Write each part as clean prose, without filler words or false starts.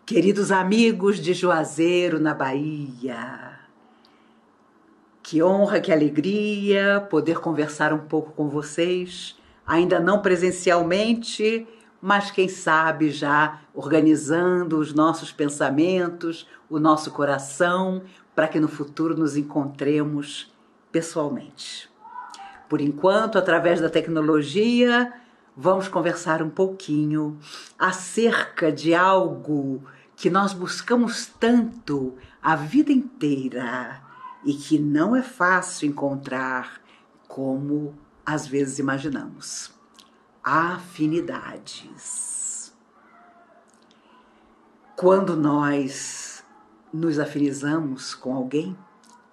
Queridos amigos de Juazeiro, na Bahia, que honra, que alegria poder conversar um pouco com vocês, ainda não presencialmente, mas quem sabe já organizando os nossos pensamentos, o nosso coração, para que no futuro nos encontremos pessoalmente. Por enquanto, através da tecnologia, vamos conversar um pouquinho acerca de algo que nós buscamos tanto a vida inteira e que não é fácil encontrar como às vezes imaginamos. Afinidades. Quando nós nos afinizamos com alguém,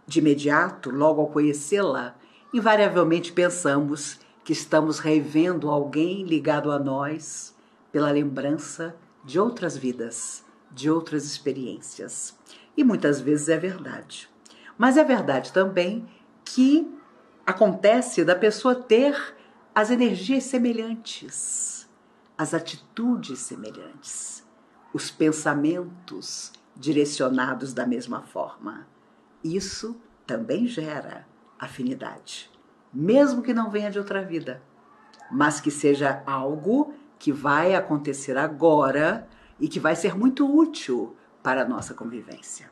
de imediato, logo ao conhecê-la, invariavelmente pensamos que estamos revendo alguém ligado a nós pela lembrança de outras vidas, de outras experiências. E muitas vezes é verdade. Mas é verdade também que acontece da pessoa ter as energias semelhantes, as atitudes semelhantes, os pensamentos direcionados da mesma forma. Isso também gera afinidade, mesmo que não venha de outra vida, mas que seja algo que vai acontecer agora e que vai ser muito útil para a nossa convivência.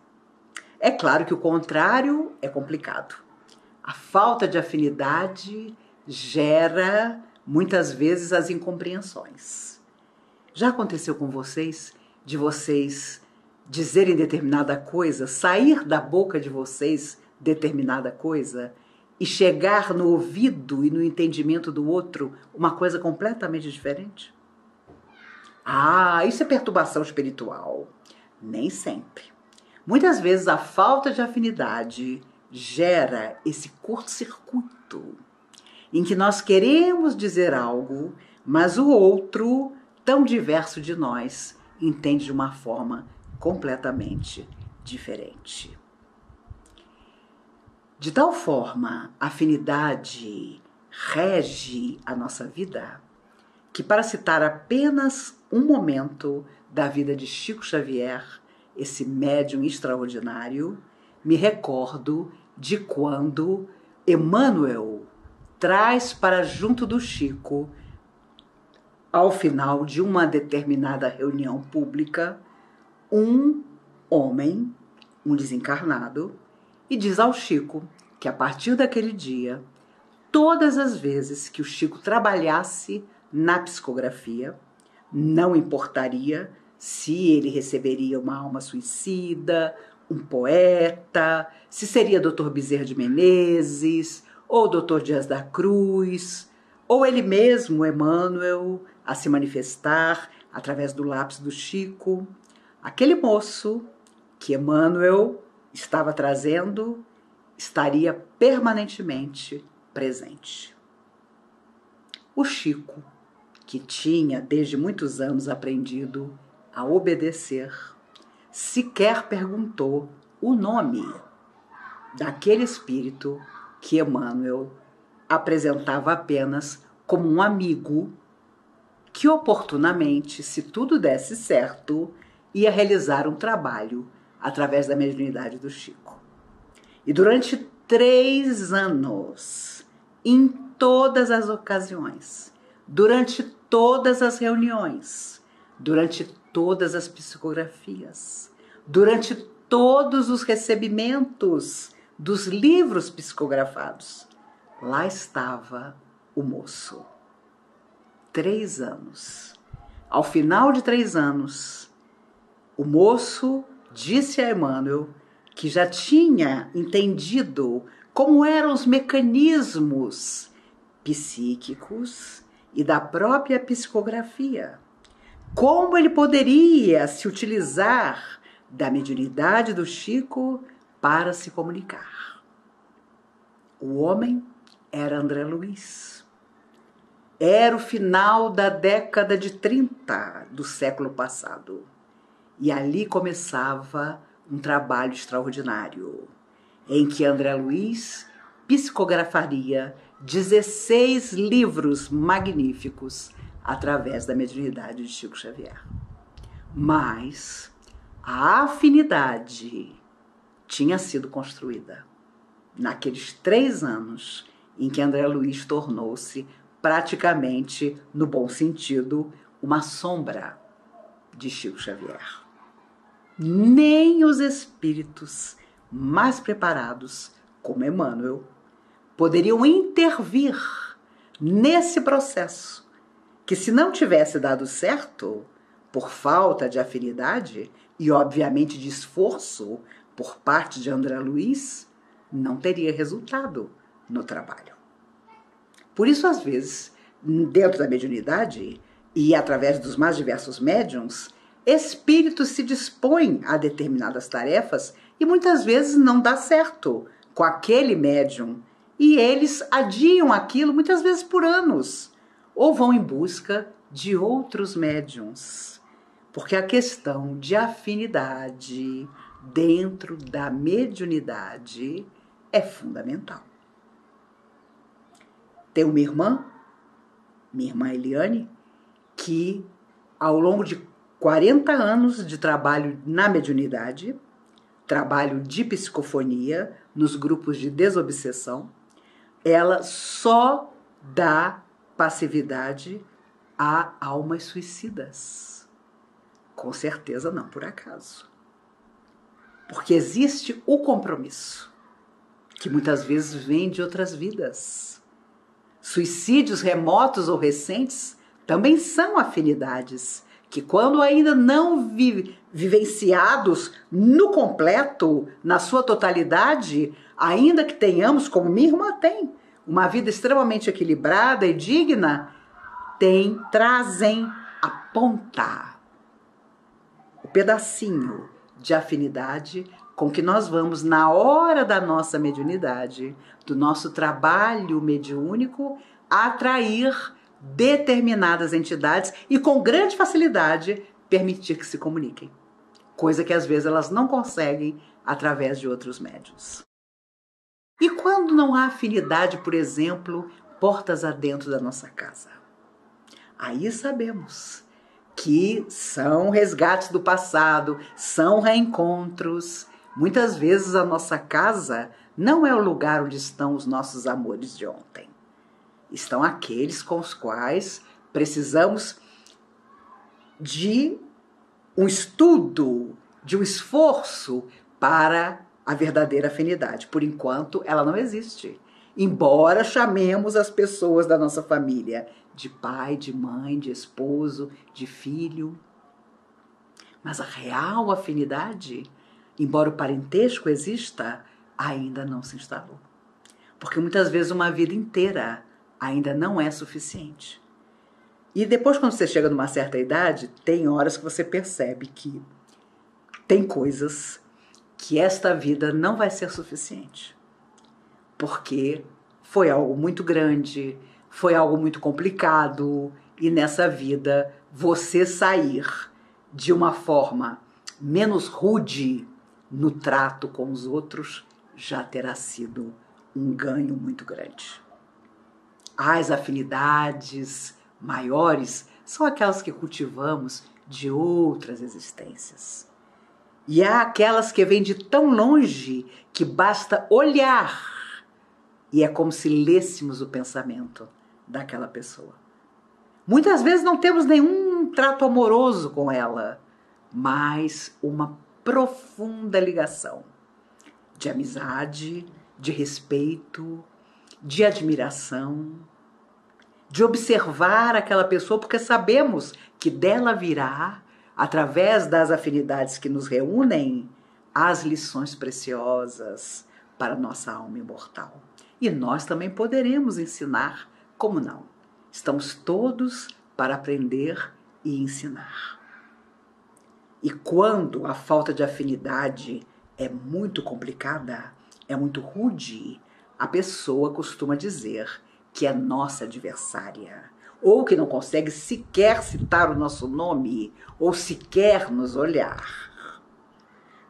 É claro que o contrário é complicado. A falta de afinidade gera, muitas vezes, as incompreensões. Já aconteceu com vocês, de vocês dizerem determinada coisa, sair da boca de vocês determinada coisa e chegar no ouvido e no entendimento do outro uma coisa completamente diferente? Isso é perturbação espiritual. Nem sempre. Muitas vezes a falta de afinidade gera esse curto-circuito em que nós queremos dizer algo, mas o outro, tão diverso de nós, entende de uma forma completamente diferente. De tal forma, a afinidade rege a nossa vida, que, para citar apenas um momento da vida de Chico Xavier, esse médium extraordinário, me recordo de quando Emmanuel traz para junto do Chico, ao final de uma determinada reunião pública, um homem, um desencarnado, e diz ao Chico que a partir daquele dia, todas as vezes que o Chico trabalhasse na psicografia, não importaria se ele receberia uma alma suicida, um poeta, se seria Dr. Bezerra de Menezes, ou Dr. Dias da Cruz, ou ele mesmo, Emmanuel, a se manifestar através do lápis do Chico, aquele moço que Emmanuel estava trazendo estaria permanentemente presente. O Chico, que tinha desde muitos anos aprendido a obedecer, sequer perguntou o nome daquele espírito que Emmanuel apresentava apenas como um amigo que oportunamente, se tudo desse certo, ia realizar um trabalho através da mediunidade do Chico. E durante 3 anos, em todas as ocasiões, durante todas as reuniões, durante todas as psicografias, durante todos os recebimentos dos livros psicografados, lá estava o moço. 3 anos. Ao final de 3 anos, o moço disse a Emmanuel que já tinha entendido como eram os mecanismos psíquicos e da própria psicografia. Como ele poderia se utilizar da mediunidade do Chico para se comunicar. O homem era André Luiz. Era o final da década de 30 do século passado. E ali começava um trabalho extraordinário, em que André Luiz psicografaria 16 livros magníficos através da mediunidade de Chico Xavier. Mas A afinidade tinha sido construída naqueles 3 anos em que André Luiz tornou-se praticamente, no bom sentido, uma sombra de Chico Xavier. Nem os espíritos mais preparados, como Emmanuel, poderiam intervir nesse processo, que se não tivesse dado certo, por falta de afinidade e, obviamente, de esforço por parte de André Luiz, não teria resultado no trabalho. Por isso, às vezes, dentro da mediunidade e através dos mais diversos médiuns, espíritos se dispõem a determinadas tarefas e muitas vezes não dá certo com aquele médium e eles adiam aquilo muitas vezes por anos ou vão em busca de outros médiuns. Porque a questão de afinidade dentro da mediunidade é fundamental. Tem uma irmã, minha irmã Eliane, que ao longo de 40 anos de trabalho na mediunidade, trabalho de psicofonia nos grupos de desobsessão, ela só dá passividade a almas suicidas. Com certeza não por acaso. Porque existe o compromisso, que muitas vezes vem de outras vidas. Suicídios remotos ou recentes também são afinidades, que quando ainda não vivenciados no completo, na sua totalidade, ainda que tenhamos, como minha irmã tem, uma vida extremamente equilibrada e digna, trazem a ponta, o pedacinho de afinidade com que nós vamos, na hora da nossa mediunidade, do nosso trabalho mediúnico, atrair determinadas entidades e, com grande facilidade, permitir que se comuniquem. Coisa que, às vezes, elas não conseguem através de outros médiuns. E quando não há afinidade, por exemplo, portas adentro da nossa casa? Aí sabemos que são resgates do passado, são reencontros. Muitas vezes a nossa casa não é o lugar onde estão os nossos amores de ontem. Estão aqueles com os quais precisamos de um estudo, de um esforço para a verdadeira afinidade. Por enquanto, ela não existe. Embora chamemos as pessoas da nossa família de pai, de mãe, de esposo, de filho. Mas a real afinidade, embora o parentesco exista, ainda não se instalou. Porque muitas vezes uma vida inteira ainda não é suficiente. E depois, quando você chega numa certa idade, tem horas que você percebe que tem coisas que esta vida não vai ser suficiente. Porque foi algo muito grande, foi algo muito complicado, e nessa vida você sair de uma forma menos rude no trato com os outros já terá sido um ganho muito grande. As afinidades maiores são aquelas que cultivamos de outras existências. E há aquelas que vêm de tão longe que basta olhar e é como se lêssemos o pensamento daquela pessoa. Muitas vezes não temos nenhum trato amoroso com ela, mas uma profunda ligação de amizade, de respeito, de admiração, de observar aquela pessoa, porque sabemos que dela virá, através das afinidades que nos reúnem, as lições preciosas para nossa alma imortal. E nós também poderemos ensinar, como não? Estamos todos para aprender e ensinar. E quando a falta de afinidade é muito complicada, é muito rude, a pessoa costuma dizer que é nossa adversária, ou que não consegue sequer citar o nosso nome, ou sequer nos olhar.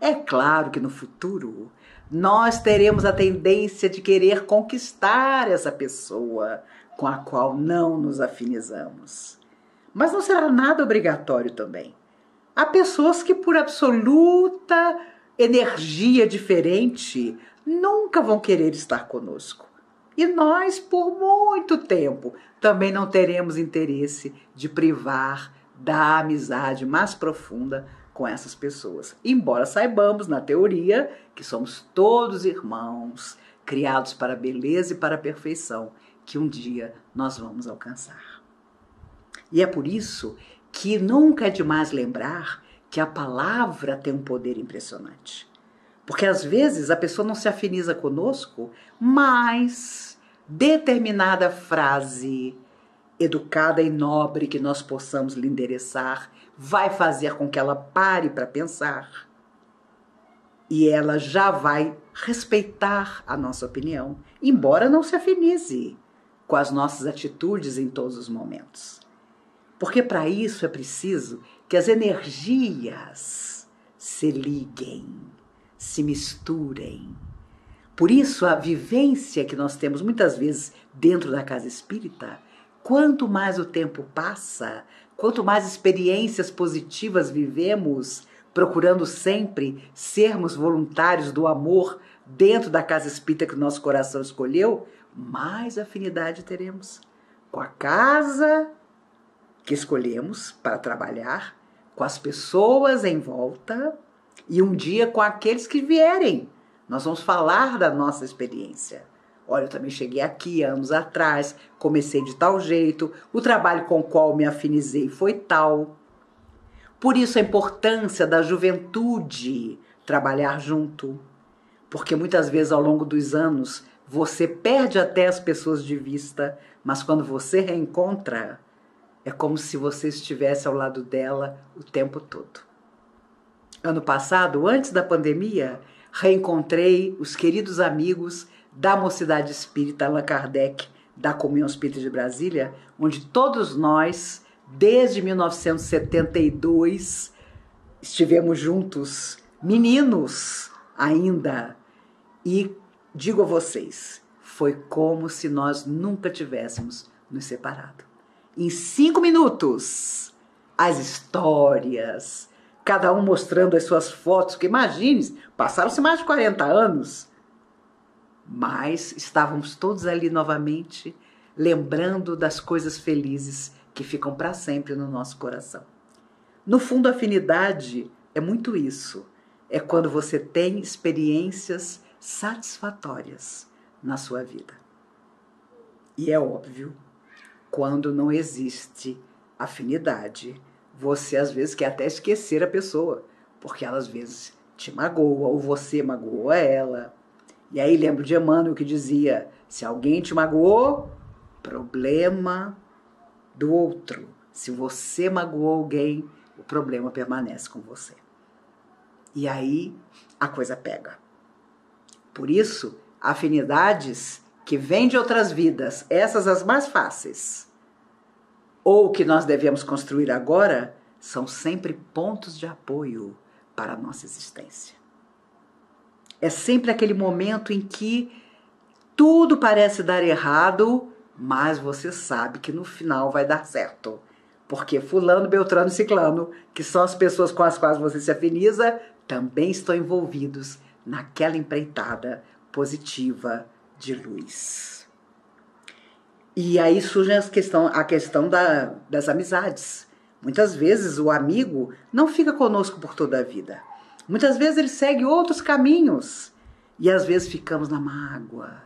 É claro que no futuro nós teremos a tendência de querer conquistar essa pessoa com a qual não nos afinizamos. Mas não será nada obrigatório também. Há pessoas que, por absoluta energia diferente, nunca vão querer estar conosco. E nós, por muito tempo, também não teremos interesse de privar da amizade mais profunda com essas pessoas. Embora saibamos, na teoria, que somos todos irmãos, criados para a beleza e para a perfeição, que um dia nós vamos alcançar. E é por isso que nunca é demais lembrar que a palavra tem um poder impressionante. Porque às vezes a pessoa não se afiniza conosco, mas determinada frase educada e nobre que nós possamos lhe endereçar vai fazer com que ela pare para pensar. E ela já vai respeitar a nossa opinião, embora não se afinize com as nossas atitudes em todos os momentos. Porque para isso é preciso que as energias se liguem, se misturem. Por isso a vivência que nós temos muitas vezes dentro da casa espírita, quanto mais o tempo passa, quanto mais experiências positivas vivemos, procurando sempre sermos voluntários do amor dentro da casa espírita que o nosso coração escolheu, mais afinidade teremos com a casa que escolhemos para trabalhar, com as pessoas em volta e um dia com aqueles que vierem. Nós vamos falar da nossa experiência. Olha, eu também cheguei aqui anos atrás, comecei de tal jeito, o trabalho com o qual me afinizei foi tal. Por isso a importância da juventude trabalhar junto, porque muitas vezes ao longo dos anos você perde até as pessoas de vista, mas quando você reencontra, é como se você estivesse ao lado dela o tempo todo. Ano passado, antes da pandemia, reencontrei os queridos amigos da Mocidade Espírita Allan Kardec, da Comunhão Espírita de Brasília, onde todos nós, desde 1972, estivemos juntos, meninos ainda. E digo a vocês, foi como se nós nunca tivéssemos nos separado. Em 5 minutos, as histórias, cada um mostrando as suas fotos, que imagine, passaram-se mais de 40 anos, mas estávamos todos ali novamente, lembrando das coisas felizes que ficam para sempre no nosso coração. No fundo, a afinidade é muito isso, é quando você tem experiências satisfatórias na sua vida. E é óbvio, quando não existe afinidade, você às vezes quer até esquecer a pessoa, porque ela às vezes te magoa ou você magoa ela. E aí lembro de Emmanuel que dizia, se alguém te magoou, problema do outro. Se você magoou alguém, o problema permanece com você. E aí a coisa pega. Por isso, afinidades que vêm de outras vidas, essas as mais fáceis, ou que nós devemos construir agora, são sempre pontos de apoio para a nossa existência. É sempre aquele momento em que tudo parece dar errado, mas você sabe que no final vai dar certo. Porque fulano, beltrano e ciclano, que são as pessoas com as quais você se afiniza, também estão envolvidos naquela empreitada positiva de luz. E aí surge a questão das amizades. Muitas vezes o amigo não fica conosco por toda a vida. Muitas vezes ele segue outros caminhos. E às vezes ficamos na mágoa,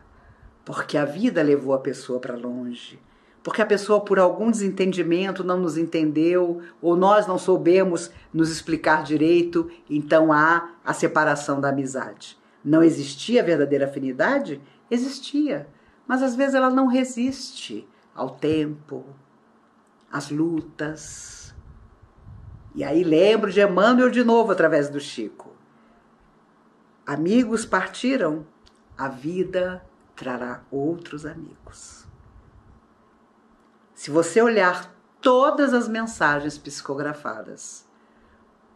porque a vida levou a pessoa para longe. Porque a pessoa, por algum desentendimento, não nos entendeu, ou nós não soubemos nos explicar direito, então há a separação da amizade. Não existia verdadeira afinidade? Existia. Mas às vezes ela não resiste ao tempo, às lutas. E aí lembro de Emmanuel de novo através do Chico. Amigos partiram, a vida trará outros amigos. Se você olhar todas as mensagens psicografadas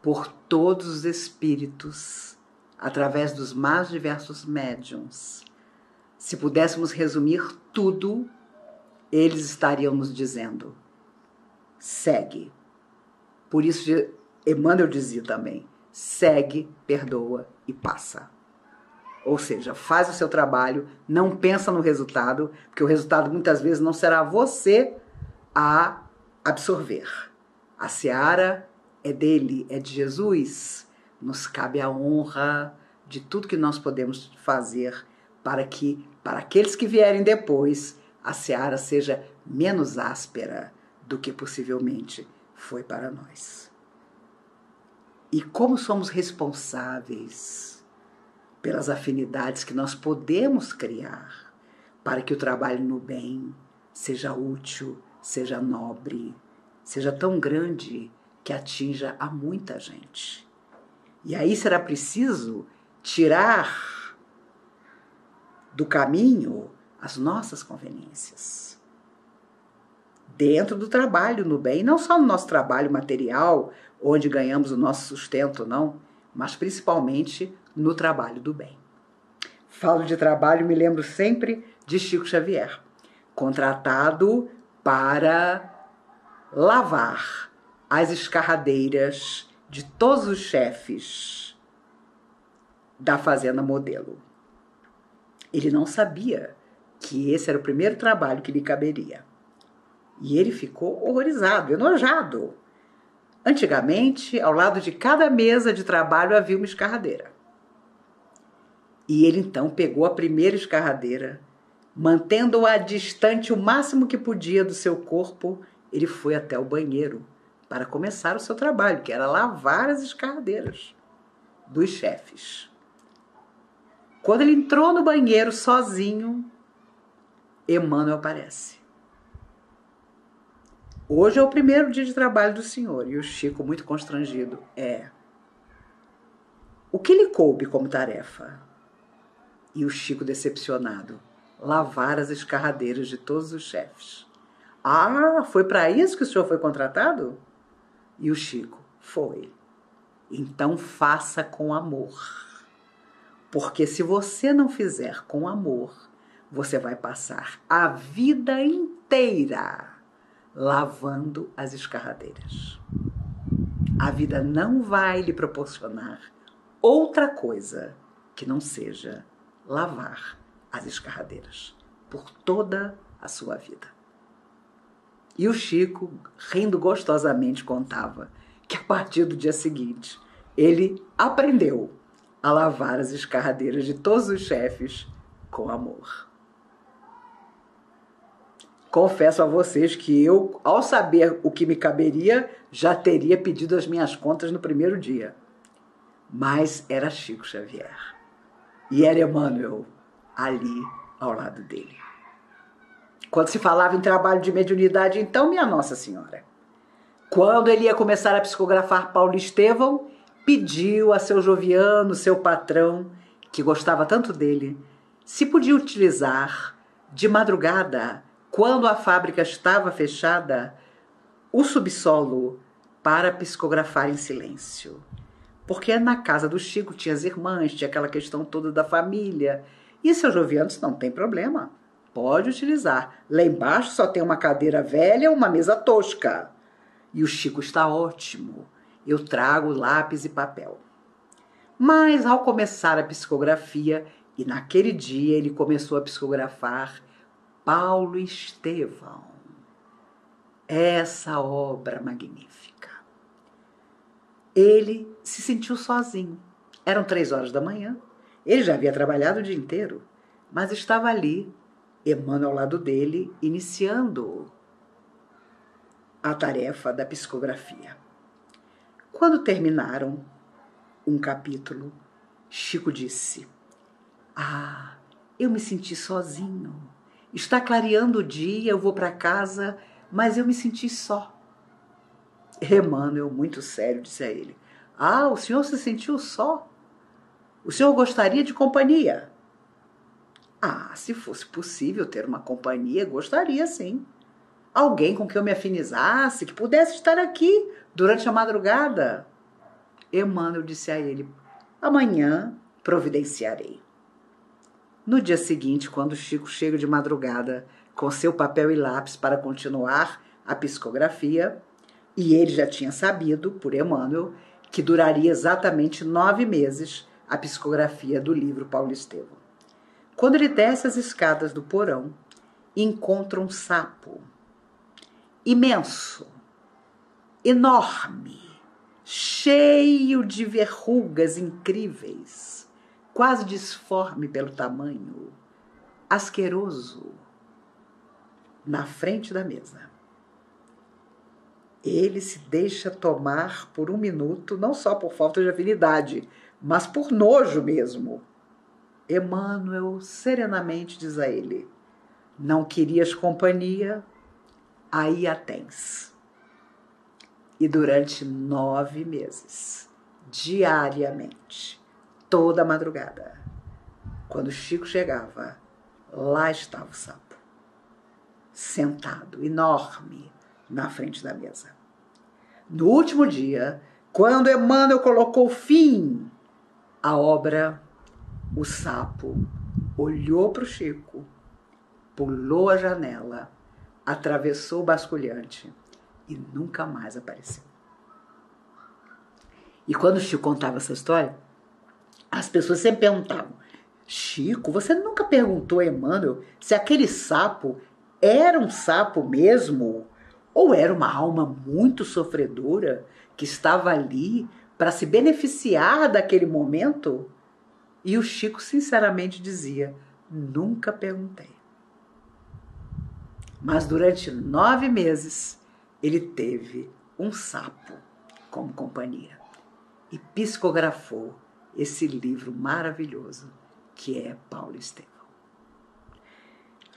por todos os espíritos, através dos mais diversos médiuns, se pudéssemos resumir tudo, eles estariam nos dizendo: segue. Por isso Emmanuel dizia também: segue, perdoa e passa. Ou seja, faz o seu trabalho, não pensa no resultado, porque o resultado muitas vezes não será você a absorver. A seara é dele, é de Jesus. Nos cabe a honra de tudo que nós podemos fazer para que, para aqueles que vierem depois, a seara seja menos áspera do que possivelmente foi para nós. E como somos responsáveis pelas afinidades que nós podemos criar para que o trabalho no bem seja útil, seja nobre, seja tão grande que atinja a muita gente. E aí será preciso tirar do caminho as nossas conveniências. Dentro do trabalho no bem, não só no nosso trabalho material, onde ganhamos o nosso sustento, não, mas principalmente no trabalho do bem. Falo de trabalho, me lembro sempre de Chico Xavier, contratado para lavar as escarradeiras de todos os chefes da Fazenda Modelo. Ele não sabia que esse era o primeiro trabalho que lhe caberia. E ele ficou horrorizado, enojado. Antigamente, ao lado de cada mesa de trabalho havia uma escarradeira. E ele então pegou a primeira escarradeira, mantendo-a distante o máximo que podia do seu corpo, ele foi até o banheiro para começar o seu trabalho, que era lavar as escarradeiras dos chefes. Quando ele entrou no banheiro sozinho, Emmanuel aparece. Hoje é o primeiro dia de trabalho do senhor. E o Chico, muito constrangido, o que lhe coube como tarefa? E o Chico, decepcionado: lavar as escarradeiras de todos os chefes. Ah, foi para isso que o senhor foi contratado? E o Chico: foi. Então faça com amor. Porque se você não fizer com amor, você vai passar a vida inteira lavando as escarradeiras. A vida não vai lhe proporcionar outra coisa que não seja lavar as escarradeiras por toda a sua vida. E o Chico, rindo gostosamente, contava que a partir do dia seguinte ele aprendeu a lavar as escarradeiras de todos os chefes com amor. Confesso a vocês que eu, ao saber o que me caberia, já teria pedido as minhas contas no primeiro dia. Mas era Chico Xavier. E era Emmanuel ali ao lado dele. Quando se falava em trabalho de mediunidade, então, minha Nossa Senhora, quando ele ia começar a psicografar Paulo Estevão, pediu a seu Joviano, seu patrão, que gostava tanto dele, se podia utilizar de madrugada, quando a fábrica estava fechada, o subsolo para psicografar em silêncio. Porque na casa do Chico tinha as irmãs, tinha aquela questão toda da família. E seu Joviano disse: não tem problema, pode utilizar. Lá embaixo só tem uma cadeira velha, uma mesa tosca. E o Chico: está ótimo, eu trago lápis e papel. Mas ao começar a psicografia, e naquele dia ele começou a psicografar Paulo Estevão, essa obra magnífica, ele se sentiu sozinho. Eram 3 horas da manhã, ele já havia trabalhado o dia inteiro, mas estava ali, Emmanuel ao lado dele, iniciando a tarefa da psicografia. Quando terminaram um capítulo, Chico disse: ah, eu me senti sozinho. Está clareando o dia, eu vou para casa, mas eu me senti só. Emmanuel, muito sério, disse a ele: ah, o senhor se sentiu só? O senhor gostaria de companhia? Ah, se fosse possível ter uma companhia, gostaria sim. Alguém com quem eu me afinizasse, que pudesse estar aqui durante a madrugada. Emmanuel disse a ele: amanhã providenciarei. No dia seguinte, quando Chico chega de madrugada com seu papel e lápis para continuar a psicografia, E ele já tinha sabido, por Emmanuel, que duraria exatamente 9 meses a psicografia do livro Paulo Estevam. Quando ele desce as escadas do porão, encontra um sapo imenso, enorme, cheio de verrugas incríveis, quase disforme pelo tamanho, asqueroso, na frente da mesa. Ele se deixa tomar por um minuto, não só por falta de afinidade, mas por nojo mesmo. Emmanuel serenamente diz a ele: não querias companhia? Aí a tens. E durante 9 meses, diariamente, toda madrugada, quando Chico chegava, lá estava o sapo, sentado, enorme, na frente da mesa. No último dia, quando Emmanuel colocou fim à obra, o sapo olhou para o Chico, pulou a janela, atravessou o basculhante e nunca mais apareceu. E quando o Chico contava essa história, as pessoas sempre perguntavam: Chico, você nunca perguntou a Emmanuel se aquele sapo era um sapo mesmo? Ou era uma alma muito sofredora que estava ali para se beneficiar daquele momento? E o Chico sinceramente dizia: nunca perguntei. Mas durante 9 meses ele teve um sapo como companhia e psicografou esse livro maravilhoso que é Paulo Estevam.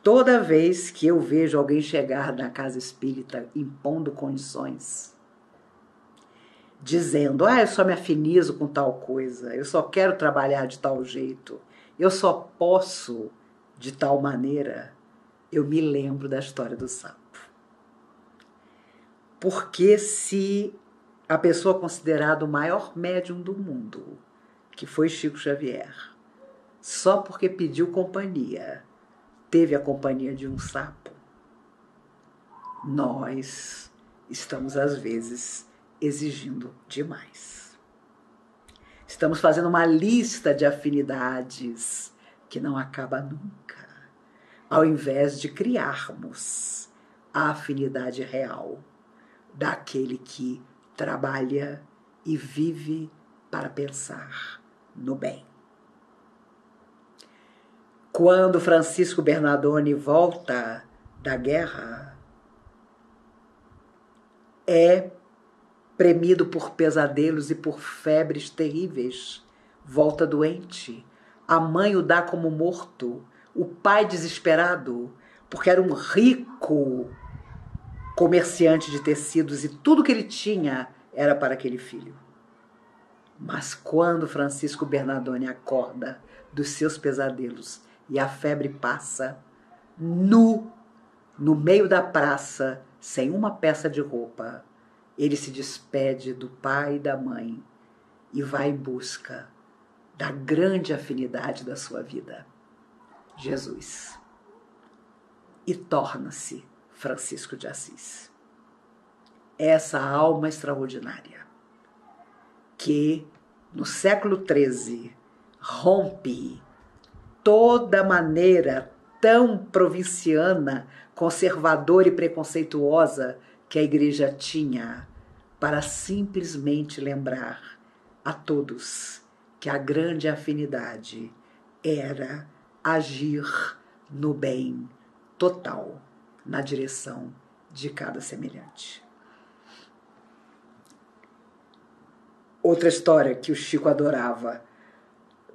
Toda vez que eu vejo alguém chegar na casa espírita impondo condições, dizendo: eu só me afinizo com tal coisa, eu só quero trabalhar de tal jeito, eu só posso de tal maneira, eu me lembro da história do sapo. Porque se a pessoa considerada o maior médium do mundo, que foi Chico Xavier, só porque pediu companhia, teve a companhia de um sapo, nós estamos, às vezes, exigindo demais. Estamos fazendo uma lista de afinidades que não acaba nunca, ao invés de criarmos a afinidade real daquele que trabalha e vive para pensar no bem. Quando Francisco Bernardone volta da guerra, é premido por pesadelos e por febres terríveis, volta doente, a mãe o dá como morto, o pai desesperado, porque era um rico comerciante de tecidos e tudo que ele tinha era para aquele filho. Mas quando Francisco Bernardone acorda dos seus pesadelos e a febre passa, nu, no meio da praça, sem uma peça de roupa, ele se despede do pai e da mãe e vai em busca da grande afinidade da sua vida, Jesus. E torna-se Francisco de Assis. Essa alma extraordinária que no século XIII rompe toda maneira tão provinciana, conservadora e preconceituosa que a igreja tinha para simplesmente lembrar a todos que a grande afinidade era agir no bem total, na direção de cada semelhante. Outra história que o Chico adorava: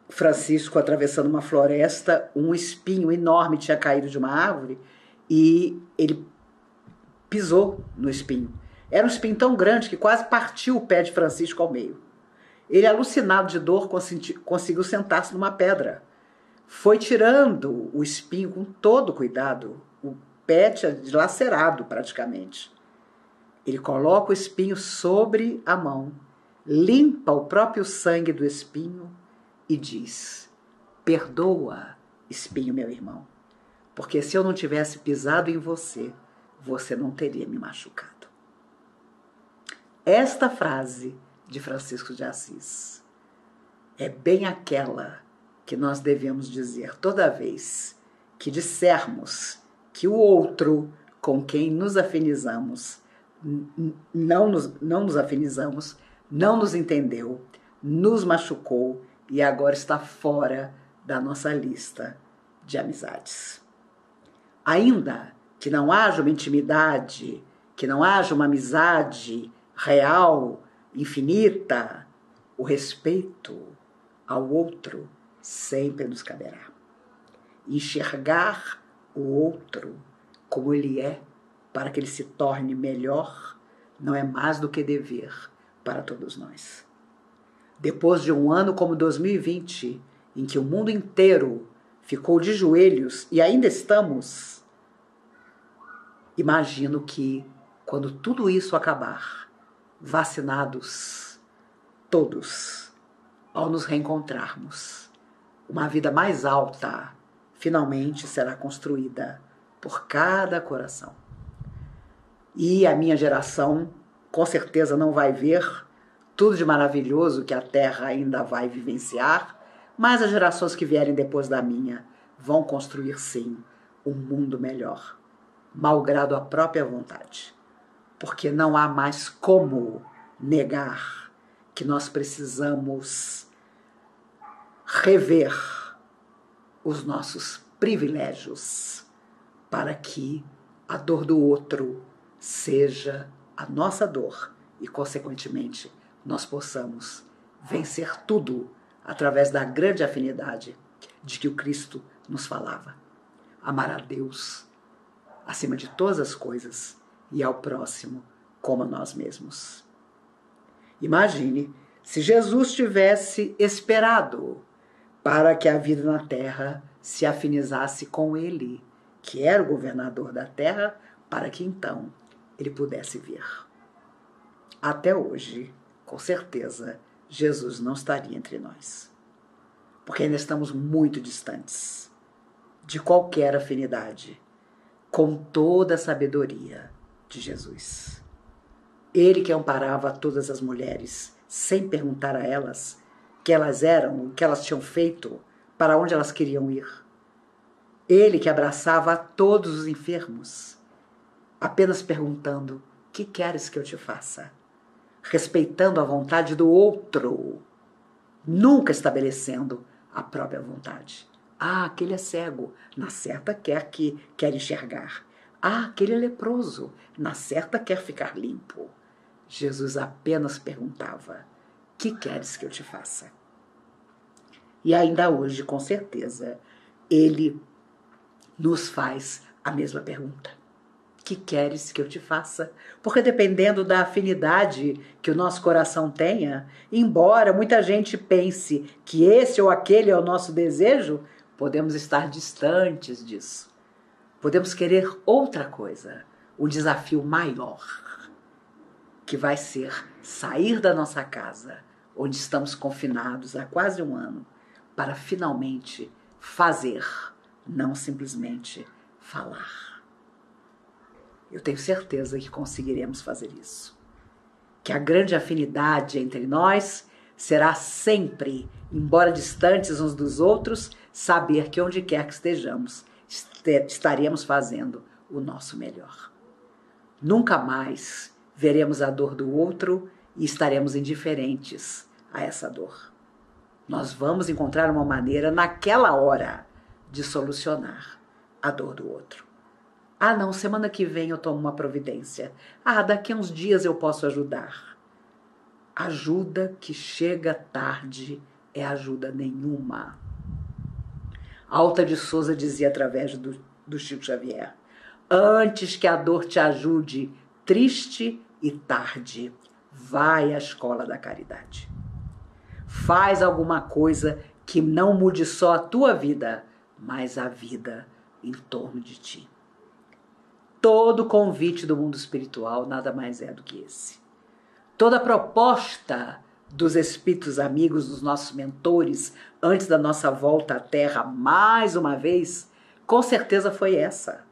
Francisco atravessando uma floresta, um espinho enorme tinha caído de uma árvore e ele pisou no espinho. Era um espinho tão grande que quase partiu o pé de Francisco ao meio. Ele, alucinado de dor, conseguiu sentar-se numa pedra. Foi tirando o espinho com todo cuidado, o pé tinha dilacerado praticamente. Ele coloca o espinho sobre a mão, limpa o próprio sangue do espinho e diz: perdoa, espinho, meu irmão, porque se eu não tivesse pisado em você, você não teria me machucado. esta frase de Francisco de Assis é bem aquela que nós devemos dizer toda vez que dissermos que o outro com quem nos afinizamos não nos afinizamos, não nos entendeu, nos machucou e agora está fora da nossa lista de amizades. Ainda que não haja uma intimidade, que não haja uma amizade real, infinita, o respeito ao outro sempre nos caberá. Enxergar o outro como ele é, para que ele se torne melhor, não é mais do que dever para todos nós. Depois de um ano como 2020, em que o mundo inteiro ficou de joelhos e ainda estamos, imagino que, quando tudo isso acabar, vacinados todos, ao nos reencontrarmos, uma vida mais alta finalmente será construída por cada coração. E a minha geração com certeza não vai ver tudo de maravilhoso que a Terra ainda vai vivenciar, mas as gerações que vierem depois da minha vão construir sim um mundo melhor, malgrado a própria vontade, porque não há mais como negar que nós precisamos rever os nossos privilégios para que a dor do outro seja a nossa dor e, consequentemente, nós possamos vencer tudo através da grande afinidade de que o Cristo nos falava. Amar a Deus acima de todas as coisas e ao próximo como a nós mesmos. Imagine se Jesus tivesse esperado para que a vida na terra se afinizasse com ele, que era o governador da terra, para que então ele pudesse vir. Até hoje, com certeza, Jesus não estaria entre nós, porque ainda estamos muito distantes de qualquer afinidade com toda a sabedoria de Jesus. Ele que amparava todas as mulheres, sem perguntar a elas que elas eram, o que elas tinham feito, para onde elas queriam ir. Ele que abraçava a todos os enfermos, apenas perguntando: que queres que eu te faça? Respeitando a vontade do outro, nunca estabelecendo a própria vontade. Ah, aquele é cego, na certa quer enxergar. Ah, aquele é leproso, na certa quer ficar limpo. Jesus apenas perguntava: que queres que eu te faça? E ainda hoje, com certeza, ele nos faz a mesma pergunta. Que queres que eu te faça? Porque dependendo da afinidade que o nosso coração tenha, embora muita gente pense que esse ou aquele é o nosso desejo, podemos estar distantes disso. Podemos querer outra coisa, um desafio maior, que vai ser sair da nossa casa, onde estamos confinados há quase um ano, para finalmente fazer, não simplesmente falar. Eu tenho certeza que conseguiremos fazer isso. Que a grande afinidade entre nós será sempre, embora distantes uns dos outros, saber que onde quer que estejamos, estaremos fazendo o nosso melhor. Nunca mais veremos a dor do outro e estaremos indiferentes a essa dor. Nós vamos encontrar uma maneira, naquela hora, de solucionar a dor do outro. Ah, não, semana que vem eu tomo uma providência. Ah, daqui a uns dias eu posso ajudar. Ajuda que chega tarde é ajuda nenhuma. Alta de Souza dizia através do Chico Xavier: antes que a dor te ajude, triste e tarde, vai à escola da caridade. Faz alguma coisa que não mude só a tua vida, mas a vida em torno de ti. Todo convite do mundo espiritual nada mais é do que esse. Toda proposta dos espíritos amigos, dos nossos mentores, antes da nossa volta à Terra, mais uma vez, com certeza foi essa.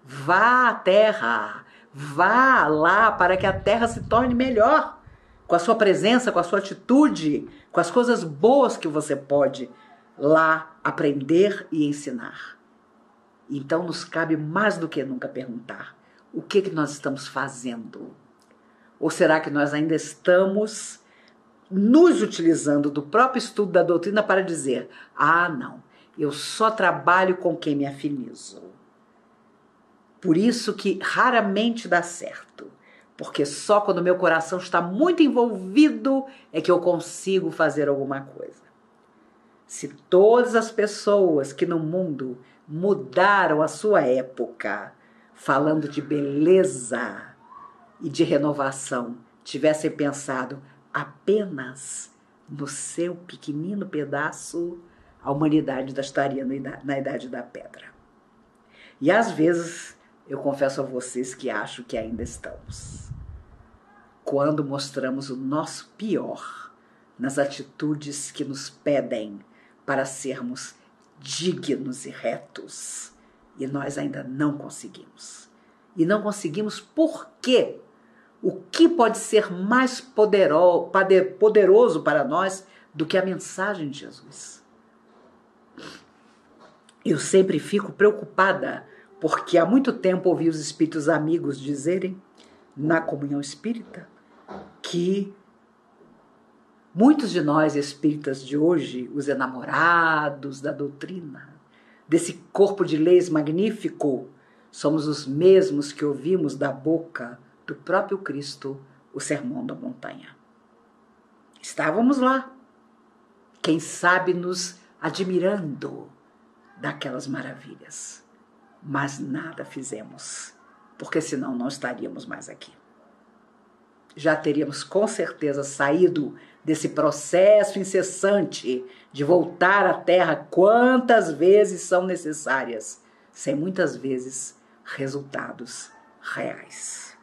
Vá à Terra, Vá lá para que a terra se torne melhor, com a sua presença, com a sua atitude, com as coisas boas que você pode lá aprender e ensinar. Então nos cabe mais do que nunca perguntar: o que nós estamos fazendo? Ou será que nós ainda estamos nos utilizando do próprio estudo da doutrina para dizer: ah, não, eu só trabalho com quem me afinizo. Por isso que raramente dá certo, porque só quando meu coração está muito envolvido é que eu consigo fazer alguma coisa. Se todas as pessoas que no mundo mudaram a sua época, falando de beleza e de renovação, tivessem pensado apenas no seu pequenino pedaço, a humanidade estaria na idade da pedra. E às vezes, eu confesso a vocês que acho que ainda estamos. Quando mostramos o nosso pior nas atitudes que nos pedem para sermos dignos e retos, e nós ainda não conseguimos. E não conseguimos por quê? O que pode ser mais poderoso para nós do que a mensagem de Jesus? Eu sempre fico preocupada, porque há muito tempo ouvi os espíritos amigos dizerem, na comunhão espírita, que muitos de nós espíritas de hoje, os enamorados da doutrina, desse corpo de leis magnífico, somos os mesmos que ouvimos da boca do próprio Cristo o Sermão da Montanha. Estávamos lá, quem sabe nos admirando daquelas maravilhas, mas nada fizemos, porque senão não estaríamos mais aqui. Já teríamos com certeza saído desse processo incessante de voltar à Terra quantas vezes são necessárias, sem muitas vezes resultados reais.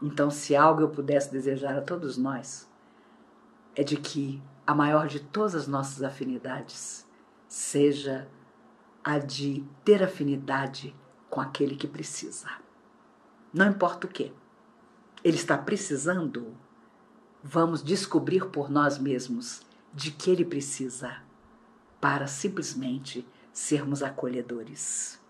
Então, se algo eu pudesse desejar a todos nós, é de que a maior de todas as nossas afinidades seja a de ter afinidade com aquele que precisa. Não importa o que. Ele está precisando, vamos descobrir por nós mesmos de que ele precisa para simplesmente sermos acolhedores.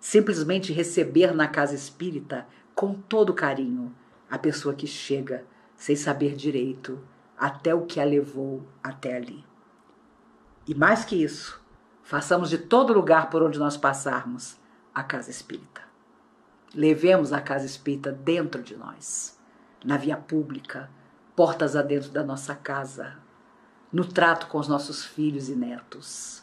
Simplesmente receber na casa espírita com todo carinho a pessoa que chega sem saber direito até o que a levou até ali. E mais que isso, façamos de todo lugar por onde nós passarmos a casa espírita. Levemos a casa espírita dentro de nós, na via pública, portas adentro da nossa casa, no trato com os nossos filhos e netos,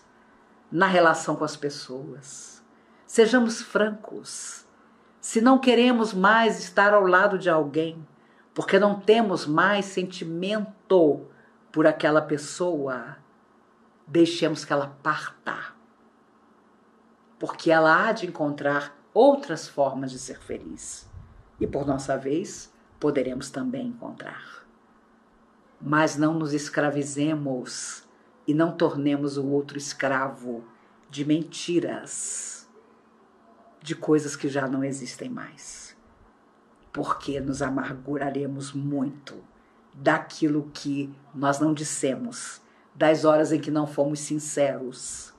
na relação com as pessoas. Sejamos francos. Se não queremos mais estar ao lado de alguém, porque não temos mais sentimento por aquela pessoa, deixemos que ela parta, porque ela há de encontrar outras formas de ser feliz. E por nossa vez, poderemos também encontrar. Mas não nos escravizemos e não tornemos o outro escravo de mentiras, de coisas que já não existem mais. Porque nos amarguraremos muito daquilo que nós não dissemos, das horas em que não fomos sinceros.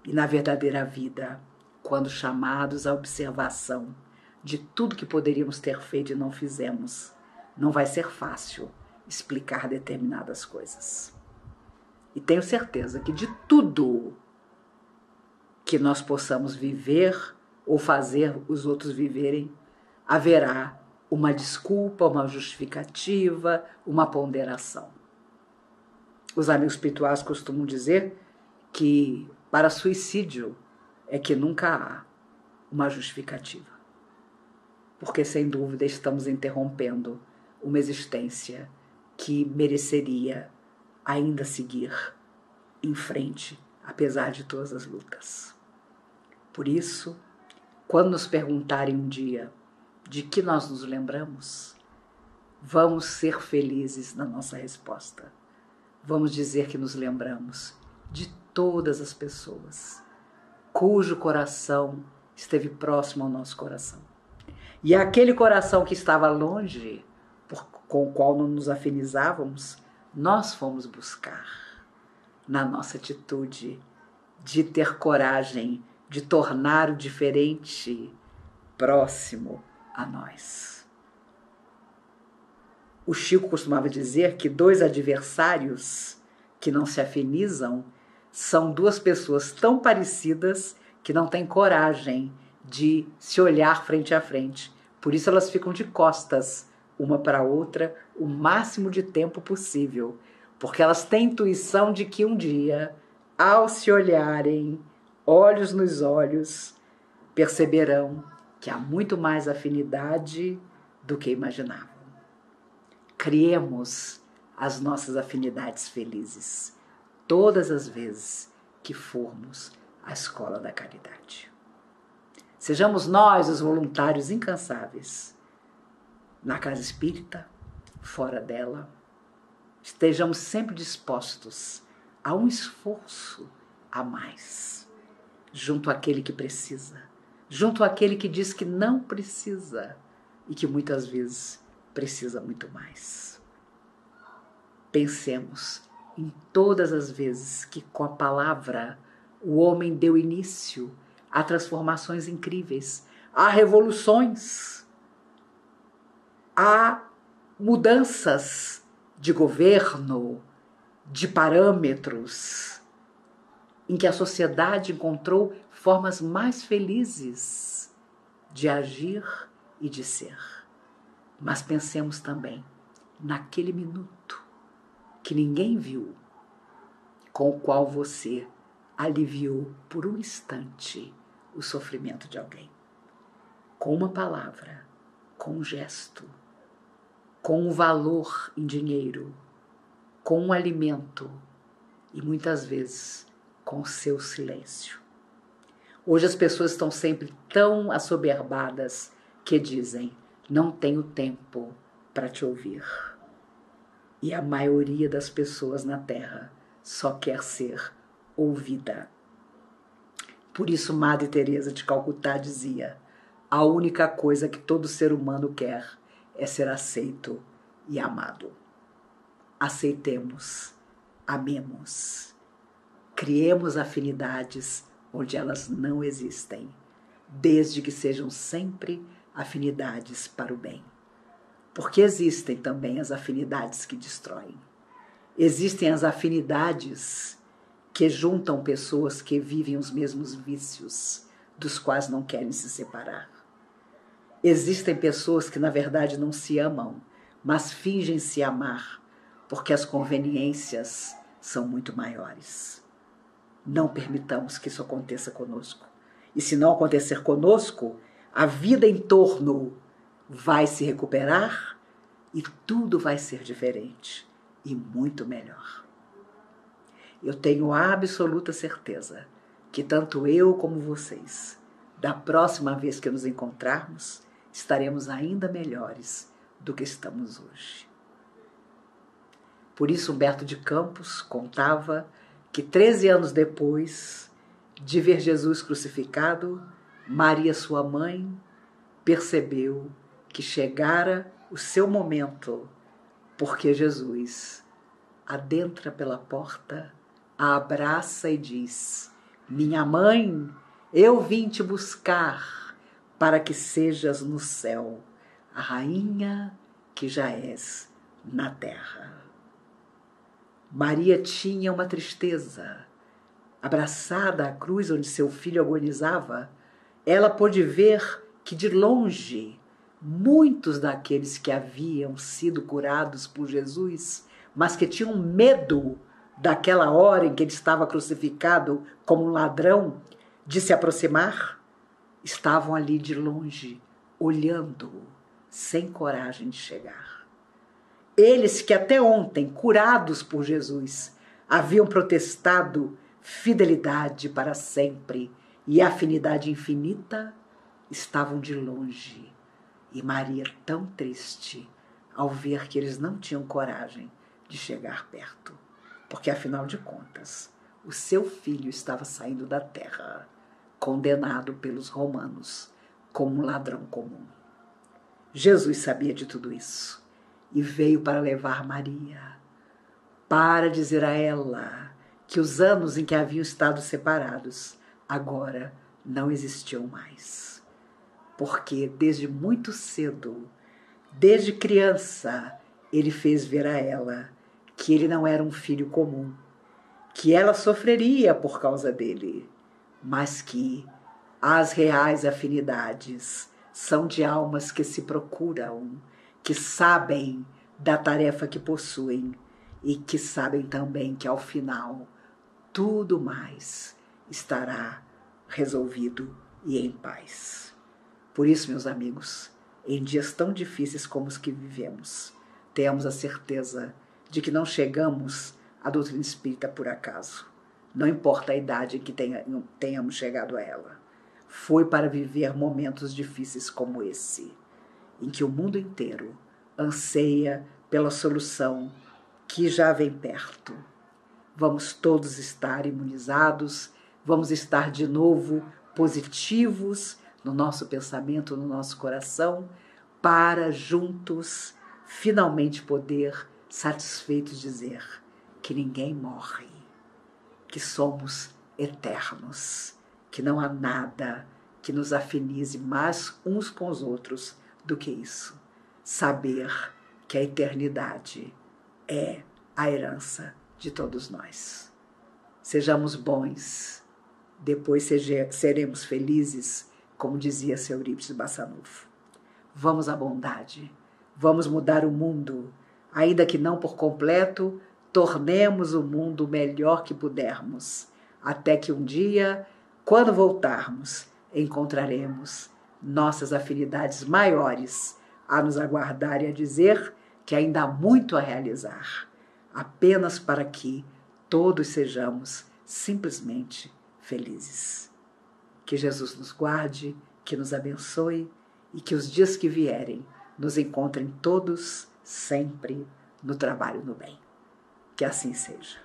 E na verdadeira vida, quando chamados à observação de tudo que poderíamos ter feito e não fizemos, não vai ser fácil explicar determinadas coisas. E tenho certeza que de tudo que nós possamos viver ou fazer os outros viverem, haverá uma desculpa, uma justificativa, uma ponderação. Os amigos espirituais costumam dizer que para suicídio é que nunca há uma justificativa. Porque, sem dúvida, estamos interrompendo uma existência que mereceria ainda seguir em frente, apesar de todas as lutas. Por isso, quando nos perguntarem um dia de que nós nos lembramos, vamos ser felizes na nossa resposta. Vamos dizer que nos lembramos de todas as pessoas cujo coração esteve próximo ao nosso coração. E aquele coração que estava longe, com o qual não nos afinizávamos, nós fomos buscar na nossa atitude de ter coragem de tornar o diferente próximo a nós. O Chico costumava dizer que 2 adversários que não se afinizam são 2 pessoas tão parecidas que não têm coragem de se olhar frente a frente. Por isso elas ficam de costas uma para a outra o máximo de tempo possível, porque elas têm intuição de que um dia, ao se olharem olhos nos olhos, perceberão que há muito mais afinidade do que imaginavam. Criemos as nossas afinidades felizes todas as vezes que formos à escola da caridade. Sejamos nós os voluntários incansáveis na casa espírita, fora dela. Estejamos sempre dispostos a um esforço a mais, junto àquele que precisa, junto àquele que diz que não precisa e que muitas vezes precisa muito mais. Pensemos em todas as vezes que com a palavra o homem deu início a transformações incríveis, a revoluções, a mudanças de governo, de parâmetros, em que a sociedade encontrou formas mais felizes de agir e de ser. Mas pensemos também naquele minuto que ninguém viu, com o qual você aliviou por um instante o sofrimento de alguém. Com uma palavra, com um gesto, com um valor em dinheiro, com um alimento e muitas vezes com o seu silêncio. Hoje as pessoas estão sempre tão assoberbadas que dizem: não tenho tempo para te ouvir. E a maioria das pessoas na Terra só quer ser ouvida. Por isso Madre Teresa de Calcutá dizia: a única coisa que todo ser humano quer é ser aceito e amado. Aceitemos, amemos, criemos afinidades onde elas não existem, desde que sejam sempre afinidades para o bem. Porque existem também as afinidades que destroem. Existem as afinidades que juntam pessoas que vivem os mesmos vícios, dos quais não querem se separar. Existem pessoas que na verdade não se amam, mas fingem se amar, porque as conveniências são muito maiores. Não permitamos que isso aconteça conosco. E se não acontecer conosco, a vida em torno vai se recuperar e tudo vai ser diferente e muito melhor. Eu tenho a absoluta certeza que tanto eu como vocês, da próxima vez que nos encontrarmos, estaremos ainda melhores do que estamos hoje. Por isso Humberto de Campos contava que 13 anos depois de ver Jesus crucificado, Maria, sua mãe, percebeu que chegara o seu momento, porque Jesus adentra pela porta, a abraça e diz: minha mãe, eu vim te buscar para que sejas no céu a rainha que já és na terra. Maria tinha uma tristeza. Abraçada à cruz onde seu filho agonizava, ela pôde ver que de longe muitos daqueles que haviam sido curados por Jesus, mas que tinham medo daquela hora em que ele estava crucificado como um ladrão, de se aproximar, estavam ali de longe, olhando-o, sem coragem de chegar. Eles que até ontem, curados por Jesus, haviam protestado fidelidade para sempre e afinidade infinita, estavam de longe. E Maria tão triste ao ver que eles não tinham coragem de chegar perto, porque afinal de contas, o seu filho estava saindo da terra, condenado pelos romanos como um ladrão comum. Jesus sabia de tudo isso e veio para levar Maria, para dizer a ela que os anos em que haviam estado separados agora não existiam mais. Porque desde muito cedo, desde criança, ele fez ver a ela que ele não era um filho comum, que ela sofreria por causa dele, mas que as reais afinidades são de almas que se procuram, que sabem da tarefa que possuem e que sabem também que ao final tudo mais estará resolvido e em paz. Por isso, meus amigos, em dias tão difíceis como os que vivemos, tenhamos a certeza de que não chegamos à doutrina espírita por acaso. Não importa a idade em que tenhamos chegado a ela. Foi para viver momentos difíceis como esse, em que o mundo inteiro anseia pela solução que já vem perto. Vamos todos estar imunizados, vamos estar de novo positivos no nosso pensamento, no nosso coração, para juntos finalmente poder, satisfeitos, dizer que ninguém morre, que somos eternos, que não há nada que nos afinize mais uns com os outros do que isso. Saber que a eternidade é a herança de todos nós. Sejamos bons, depois seremos felizes, como dizia seu Eurípides Bassanufo. Vamos à bondade, vamos mudar o mundo, ainda que não por completo, tornemos o mundo o melhor que pudermos, até que um dia, quando voltarmos, encontraremos nossas afinidades maiores a nos aguardar e a dizer que ainda há muito a realizar, apenas para que todos sejamos simplesmente felizes. Que Jesus nos guarde, que nos abençoe e que os dias que vierem nos encontrem todos sempre no trabalho no bem. Que assim seja.